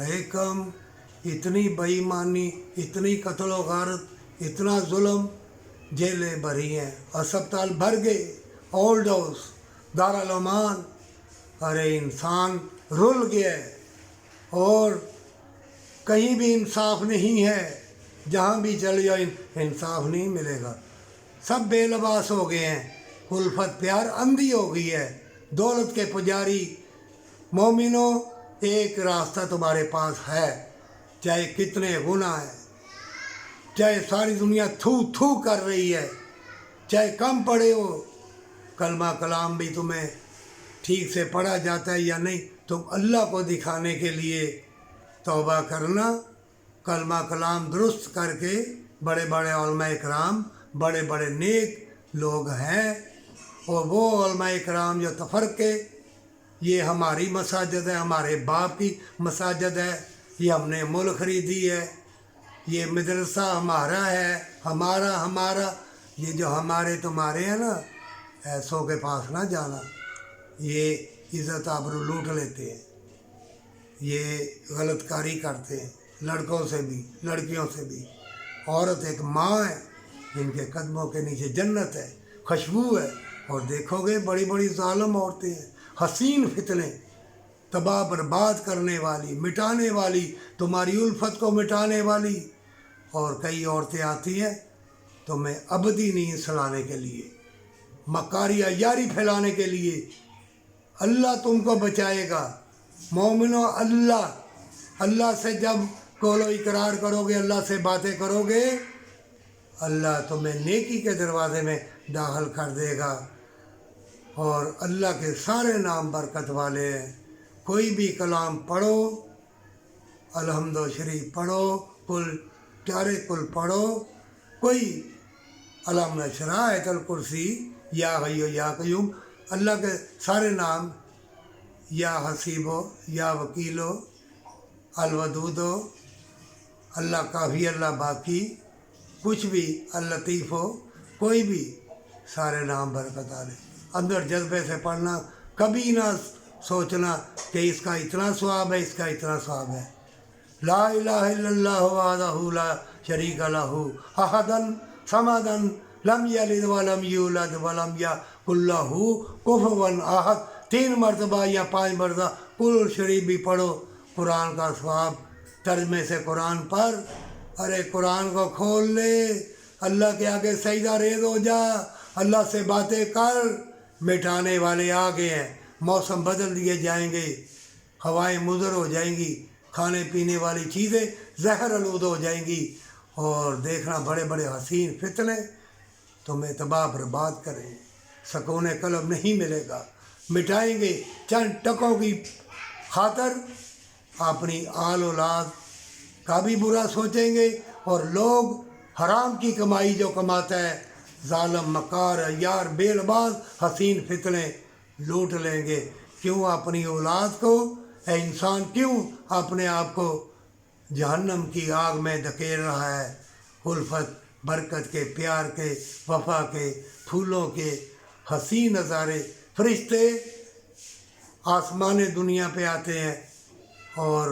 अलैकुम। इतनी बेईमानी, इतनी कत्ल व गारत, इतना जुल्म, जेलें भरी हैं, अस्पताल भर गए, ओल्ड हाउस, दारुल अमान। अरे इंसान रुल गया है और कहीं भी इंसाफ नहीं है। जहाँ भी चले जाओ इंसाफ नहीं मिलेगा। सब बेलबास हो गए हैं, उल्फत प्यार अंधी हो गई है। दौलत के पुजारी मोमिनों, एक रास्ता तुम्हारे पास है, चाहे कितने गुनाह है, चाहे सारी दुनिया थू थू कर रही है, चाहे कम पढ़े हो, कलमा कलाम भी तुम्हें ठीक से पढ़ा जाता है या नहीं, तुम अल्लाह को दिखाने के लिए तौबा करना, कलमा कलाम दुरुस्त करके। बड़े बड़े उलमा इकराम, बड़े बड़े नेक लोग हैं, और वो उलमा इकराम जो तफरके, ये हमारी मसाजिद है, हमारे बाप की मसाजिद है, ये हमने मुल्क खरीदी है, ये मदरसा हमारा है, हमारा। ये जो हमारे तुम्हारे हैं ना, ऐसों के पास ना जाना, ये इज़्ज़त आबरू लूट लेते हैं, ये गलतकारी करते हैं, लड़कों से भी लड़कियों से भी। औरत एक माँ है, इनके कदमों के नीचे जन्नत है, खुशबू है। और देखोगे बड़ी बड़ी ज़ालिम औरतें हैं, हसीन फितने, तबाह बर्बाद करने वाली, मिटाने वाली, तुम्हारी उल्फत को मिटाने वाली। और कई औरतें आती हैं तुम्हें अबदी नींद सुलाने के लिए, मकारी यारी फैलाने के लिए। अल्लाह तुमको बचाएगा मोमिनो। अल्लाह से जब कौलो इकरार करोगे, अल्लाह से बातें करोगे, अल्लाह तुम्हें नेकी के दरवाज़े में दाखिल कर देगा। और अल्लाह के सारे नाम बरकत वाले हैं। कोई भी कलाम पढ़ो, अलहम्दो शरीफ पढ़ो, कुल चारे कुल पढ़ो, कोई अलम नशरा, आयतुल कुर्सी, या हय्यो या कय्यूम, अल्लाह के सारे नाम, या हसीबो, या वकीलो, अलवदूदो, अल्लाह काफ़ी, अल्लाह बाकी, कुछ भी, अल-लतीफ़ हो, कोई भी सारे नाम बरकत वाले। अंदर जज्बे से पढ़ना, कभी ना सोचना कि इसका इतना सवाब है, इसका इतना सवाब है। ला इलाहा इल्लल्लाहु वहदहु ला शरीका लहू अहदन समदन लम यलिद वलम यूलद वलम यकुल लहू कुफुवन अहद। 3 मरतबा या 5 मरतबा कुल शरीफ भी पढ़ो, कुरान का सवाब। तर्जमे से कुरान पर, अरे कुरान को खोल ले, अल्लाह के आगे सजदा रेज़ हो जा, अल्लाह से बातें कर। मिटाने वाले आ गए हैं, मौसम बदल दिए जाएंगे, हवाएं मुज़र हो जाएंगी, खाने पीने वाली चीज़ें जहर आलूद हो जाएंगी। और देखना बड़े बड़े हसीन फितने तुम्हें तबाह बर्बाद करें, सकून कल्ब नहीं मिलेगा, मिटाएंगे। चंद टकों की खातर अपनी आल औलाद का भी बुरा सोचेंगे, और लोग हराम की कमाई जो कमाता है, जालिम मकार यार बेलबाज हसीन फितने लूट लेंगे। क्यों अपनी औलाद को, ए इंसान क्यों अपने आप को जहन्नम की आग में धकेल रहा है। उल्फत, बरकत के, प्यार के, वफा के, फूलों के हसीन नज़ारे, फरिश्ते आसमान दुनिया पे आते हैं और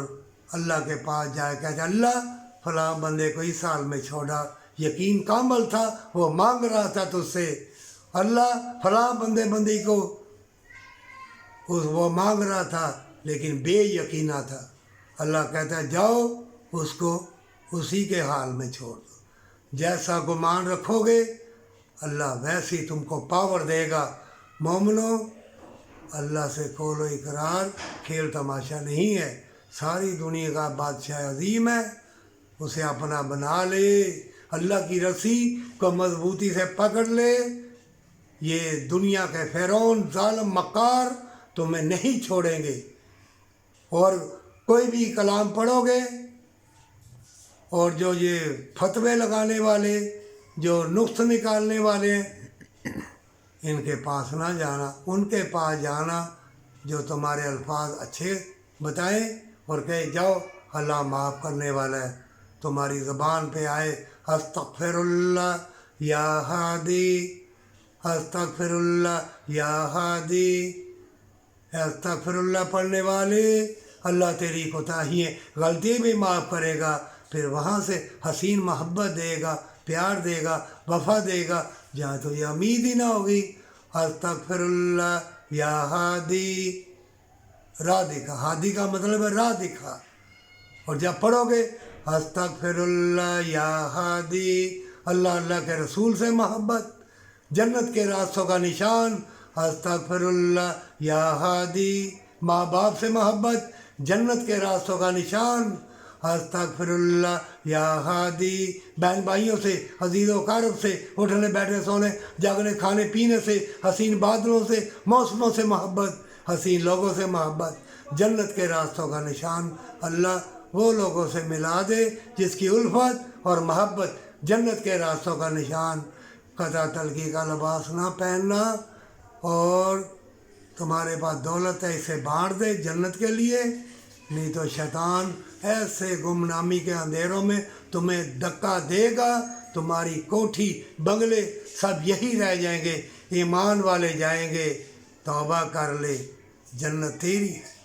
अल्लाह के पास जाए कहते अल्लाह फलां बंदे को इस साल में छोड़ा, यकीन कामल था, वो मांग रहा था तुझसे। अल्लाह फलां बंदी को वो मांग रहा था लेकिन बेयकीना था। अल्लाह कहता है जाओ उसको उसी के हाल में छोड़ दो। जैसा गुमान रखोगे अल्लाह वैसे ही तुमको पावर देगा। मोमिनो, अल्लाह से कौलो इकरार खेल तमाशा नहीं है। सारी दुनिया का बादशाह अजीम है, उसे अपना बना ले, अल्लाह की रस्सी को मजबूती से पकड़ ले। ये दुनिया के फ़िरौन ज़ालिम मक्कार तुम्हें नहीं छोड़ेंगे। और कोई भी कलाम पढ़ोगे और जो ये फतवे लगाने वाले, जो नुक्स निकालने वाले, इनके पास ना जाना, उनके पास जाना जो तुम्हारे अल्फाज अच्छे बताएं और कहे जाओ अल्लाह माफ़ करने वाला है। तुम्हारी ज़बान पे आए अस्तगफिरुल्लाह या हादी, अस्तगफिरुल्लाह या हादी। अस्तगफिरुल्लाह पढ़ने वाले اللہ تیری کوتاہییں غلطی بھی معاف کرے گا، پھر وہاں سے حسین محبت دے گا، پیار دے گا، وفا دے گا جہاں تجھے امید ہی نہ ہوگی۔ استغفر اللہ یا ہادی، راہ دکھا، ہادی کا مطلب ہے راہ دکھا، اور جب پڑھو گے استغفر اللہ یا ہادی، اللہ اللہ کے رسول سے محبت، جنت کے راستوں کا نشان، استغفر اللہ یا ہادی، ماں باپ سے محبت، جنت کے راستوں کا نشان، استغفر اللہ یا ہادی، بہن بھائیوں سے، عزیز و اقارب سے، اٹھنے بیٹھنے سونے جاگنے کھانے پینے سے، حسین بادلوں سے، موسموں سے محبت، حسین لوگوں سے محبت، جنت کے راستوں کا نشان۔ اللہ وہ لوگوں سے ملا دے جس کی الفت اور محبت جنت کے راستوں کا نشان۔ قطع تلخی کا لباس نہ پہننا، اور تمہارے پاس دولت ہے اسے بانٹ دے جنت کے لیے، نہیں تو شیطان ایسے گمنامی کے اندھیروں میں تمہیں دھکا دے گا، تمہاری کوٹھی بنگلے سب یہی رہ جائیں گے، ایمان والے جائیں گے۔ توبہ کر لے، جنت تیری ہے۔